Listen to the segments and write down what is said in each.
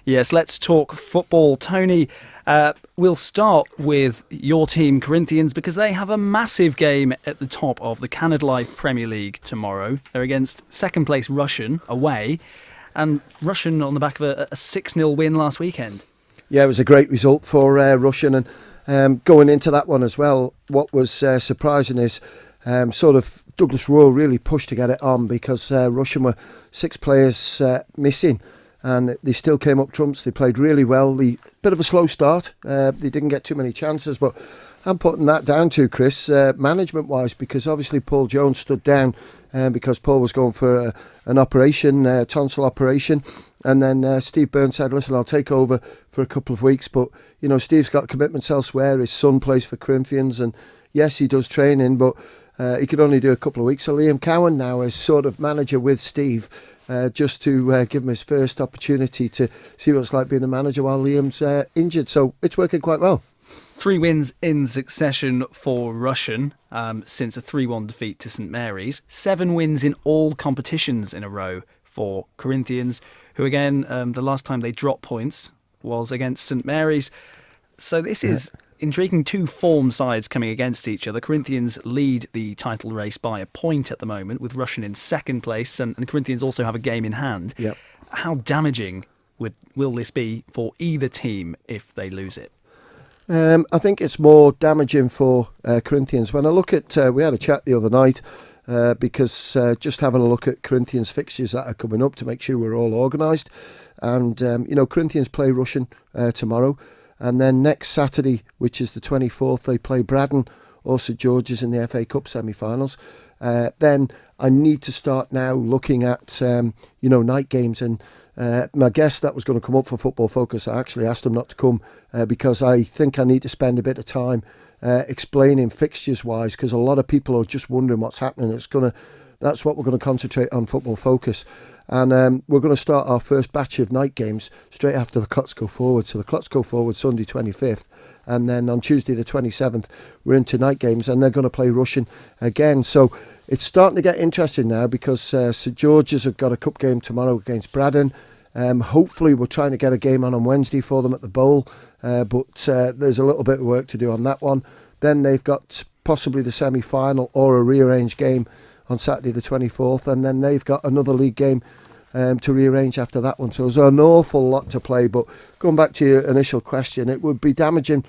Yes, let's talk football. Tony, we'll start with your team, Corinthians, because they have a massive game at the top of the Canada Life Premier League tomorrow. They're against second place Russian away, and Russian on the back of a 6-0 win last weekend. Yeah, it was a great result for Russian, and going into that one as well, what was surprising is sort of Douglas Royal really pushed to get it on, because Russian were 6 players missing. And they still came up trumps. They played really well. Bit of a slow start. They didn't get too many chances, but I'm putting that down to Chris, management-wise, because obviously Paul Jones stood down because Paul was going for an operation, tonsil operation. And then Steve Byrne said, listen, I'll take over for a couple of weeks. But, you know, Steve's got commitments elsewhere. His son plays for Corinthians. And yes, he does training, but he could only do a couple of weeks. So Liam Cowan now is sort of manager with Steve, just to give him his first opportunity to see what it's like being a manager while Liam's injured. So it's working quite well. 3 wins in succession for Russian since a 3-1 defeat to St Mary's. 7 wins in all competitions in a row for Corinthians, who again, the last time they dropped points was against St Mary's. So this is intriguing. 2 form sides coming against each other. Corinthians lead the title race by a point at the moment, with Russian in second place, and Corinthians also have a game in hand. Yep. How damaging will this be for either team if they lose it? I think it's more damaging for Corinthians. When I look at, we had a chat the other night, because just having a look at Corinthians fixtures that are coming up to make sure we're all organised. And, you know, Corinthians play Russian tomorrow. And then next Saturday, which is the 24th, they play Braddon or St George's in the FA Cup semi-finals. Then I need to start now looking at, night games. And my guest that was going to come up for Football Focus, I actually asked him not to come because I think I need to spend a bit of time explaining fixtures-wise, because a lot of people are just wondering what's happening. That's what we're going to concentrate on Football Focus. And we're going to start our first batch of night games straight after the Clots Go Forward. So the Clots Go Forward Sunday 25th. And then on Tuesday the 27th, we're into night games, and they're going to play Russian again. So it's starting to get interesting now, because St George's have got a cup game tomorrow against Braddon. Hopefully we're trying to get a game on Wednesday for them at the Bowl. But there's a little bit of work to do on that one. Then they've got possibly the semi-final or a rearranged game on Saturday the 24th, and then they've got another league game to rearrange after that one. So there's an awful lot to play. But going back to your initial question, it would be damaging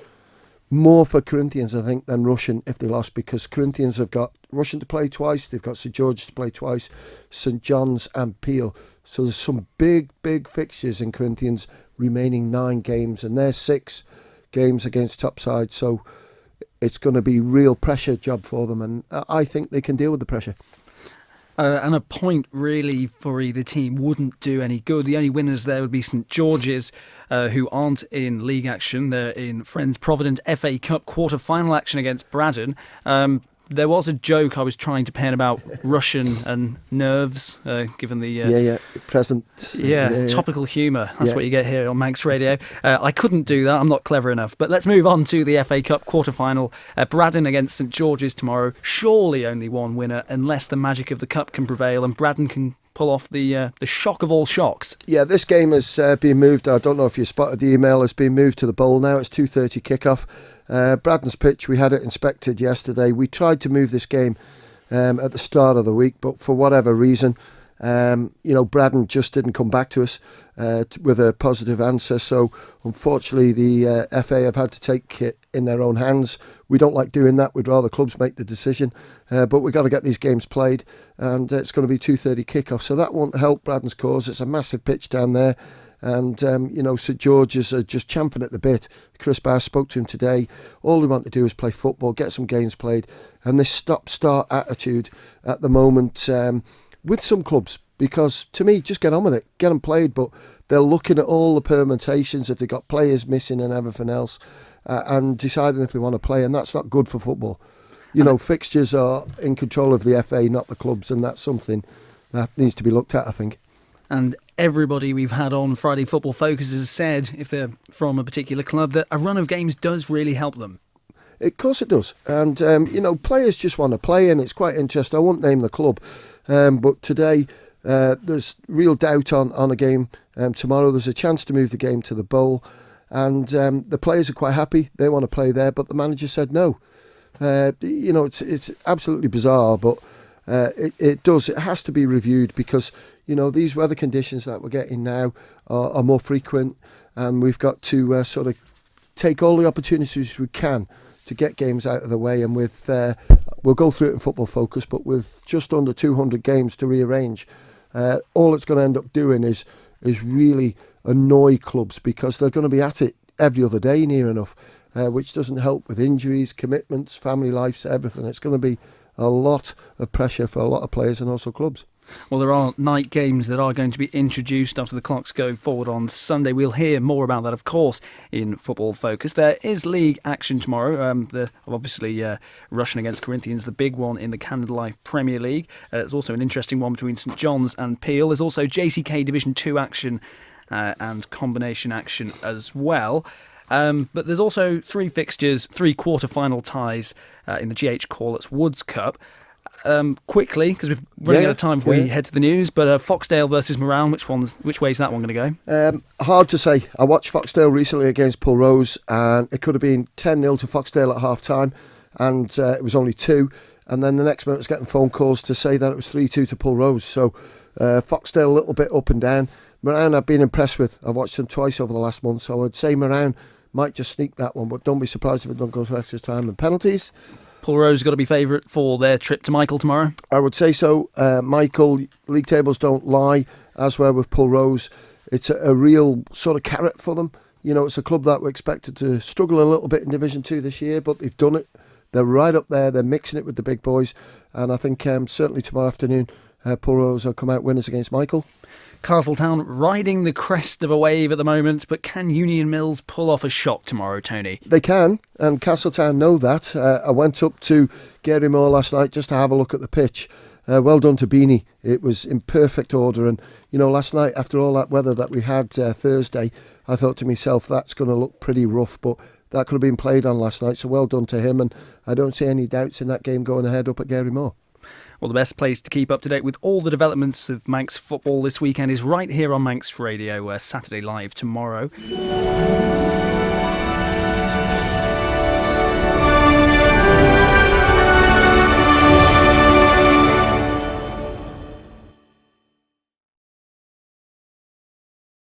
more for Corinthians, I think, than Russian if they lost, because Corinthians have got Russian to play twice, they've got St George's to play twice, St John's and Peel. So there's some big fixtures in Corinthians, remaining 9 games, and there's 6 games against top side. So it's going to be real pressure job for them, and I think they can deal with the pressure. And a point really for either team wouldn't do any good. The only winners there would be St George's, who aren't in league action. They're in Friends Provident FA Cup quarter-final action against Braddon. There was a joke I was trying to pen about Russian and nerves, given the present. Topical humour. That's what you get here on Manx Radio. I couldn't do that. I'm not clever enough. But let's move on to the FA Cup quarter-final. Braddon against St George's tomorrow. Surely only one winner, unless the magic of the cup can prevail and Braddon can pull off the shock of all shocks. Yeah, this game has been moved. I don't know if you spotted the email. It's been moved to the Bowl now. It's 2:30 kickoff. Braddon's pitch, we had it inspected yesterday. We tried to move this game at the start of the week, but for whatever reason, Braddon just didn't come back to us with a positive answer. So unfortunately, the FA have had to take it in their own hands. We don't like doing that. We'd rather clubs make the decision. But we've got to get these games played, and it's going to be 2:30 kickoff. So that won't help Braddon's cause. It's a massive pitch down there. And, St George's are just champing at the bit. Chris Bass spoke to him today. All they want to do is play football, get some games played. And this stop-start attitude at the moment with some clubs, because to me, just get on with it, get them played. But they're looking at all the permutations, if they've got players missing and everything else, and deciding if they want to play. And that's not good for football. Fixtures are in control of the FA, not the clubs. And that's something that needs to be looked at, I think. And everybody we've had on Friday Football Focus has said, if they're from a particular club, that a run of games does really help them. Of course it does. And, players just want to play, and it's quite interesting. I won't name the club, but today There's real doubt on a game tomorrow. There's a chance to move the game to the Bowl, and the players are quite happy. They want to play there, but the manager said no. It's absolutely bizarre, but it has to be reviewed because these weather conditions that we're getting now are more frequent, and we've got to sort of take all the opportunities we can to get games out of the way. And with we'll go through it in Football Focus, but with just under 200 games to rearrange, all it's going to end up doing is really annoy clubs because they're going to be at it every other day near enough, which doesn't help with injuries, commitments, family lives, everything. It's going to be a lot of pressure for a lot of players and also clubs. Well, there are night games that are going to be introduced after the clocks go forward on Sunday. We'll hear more about that, of course, in Football Focus. There is league action tomorrow. Obviously, Russian against Corinthians, the big one in the Canada Life Premier League. There's also an interesting one between St John's and Peel. There's also JCK Division 2 action and combination action as well. But there's also 3 fixtures, 3 quarter-final ties in the GH Corlett's Woods Cup. Quickly, because we're running out of time before we head to the news, but Foxdale versus Moran, which way is that one going to go? Hard to say. I watched Foxdale recently against Pulrose, and it could have been 10-0 to Foxdale at half-time, and it was only 2, and then the next minute I was getting phone calls to say that it was 3-2 to Pulrose, so Foxdale a little bit up and down. Moran I've been impressed with. I've watched them twice over the last month, so I'd say Moran might just sneak that one, but don't be surprised if it don't go to extra time and penalties. Pulrose has got to be favourite for their trip to Michael tomorrow? I would say so. Michael, league tables don't lie, as well with Pulrose. It's a real sort of carrot for them. It's a club that we're expected to struggle a little bit in Division 2 this year, but they've done it. They're right up there. They're mixing it with the big boys. And I think certainly tomorrow afternoon, Pulrose will come out winners against Michael. Castletown riding the crest of a wave at the moment, but can Union Mills pull off a shock tomorrow, Tony? They can, and Castletown know that. I went up to Gary Moore last night just to have a look at the pitch. Well done to Beanie. It was in perfect order, and last night after all that weather that we had Thursday, I thought to myself that's going to look pretty rough, but that could have been played on last night, so well done to him, and I don't see any doubts in that game going ahead up at Gary Moore. Well, the best place to keep up to date with all the developments of Manx football this weekend is right here on Manx Radio, Saturday Live tomorrow.